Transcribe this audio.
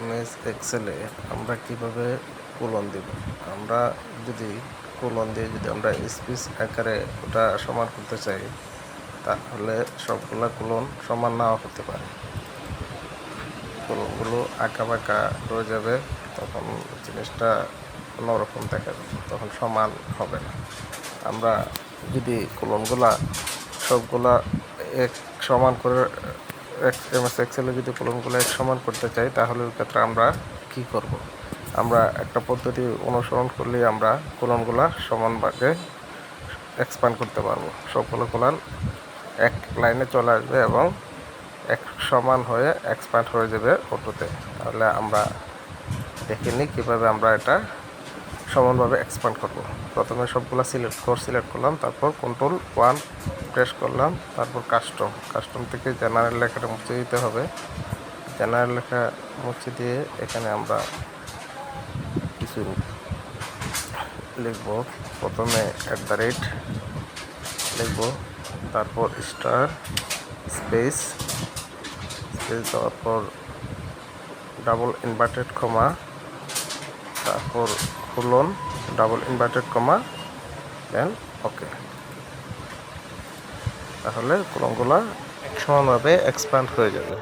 MS এক্সেলে আমরা কিভাবে colon দিব। আমরা যদি কোলন দিয়ে যদি আমরা স্পেস আকারে ওটা সমান করতে চাই, তাহলে সবগুলা কোলন সমান নাও হতে পারে। কোলনগুলো আঁকা বাঁকা হয়ে যাবে, তখন জিনিসটা অন্যরকম দেখা যাবে, তখন সমান হবে না। আমরা যদি কোলনগুলা সবগুলা এক সমান করে এমএস এক্সেলে যদি কোলনগুলো এক সমান করতে চাই, তাহলে ওই ক্ষেত্রে আমরা কি করব? আমরা একটা পদ্ধতি অনুসরণ করলেই আমরা কোলনগুলা সমান ভাগে এক্সপ্যান্ড করতে পারবো। সবগুলো কোলন এক লাইনে চলে আসবে এবং এক সমান হয়ে এক্সপ্যান্ড হয়ে যাবে অটোতে। তাহলে আমরা দেখে নিই কীভাবে আমরা এটা সমানভাবে এক্সপ্যান্ড করব। প্রথমে সবগুলো সিলেক্ট করলাম, তারপর Ctrl+1 প্রেস করলাম, তারপর কাস্টম থেকে জেনারেল লেখাটা মুছে দিতে হবে। জেনারেল লেখা মুছে দিয়ে এখানে আমরা কিছু লিখব। প্রথমে @ লিখব, তারপর স্টার স্পেস দেওয়ার পর ডাবল ইনভার্টেড কমা, তারপর কোলন ডাবল ইনভার্টেড কমা, দেন ওকে। তাহলে কোলনগুলো সমানভাবে এক্সপ্যান্ড হয়ে যাবে।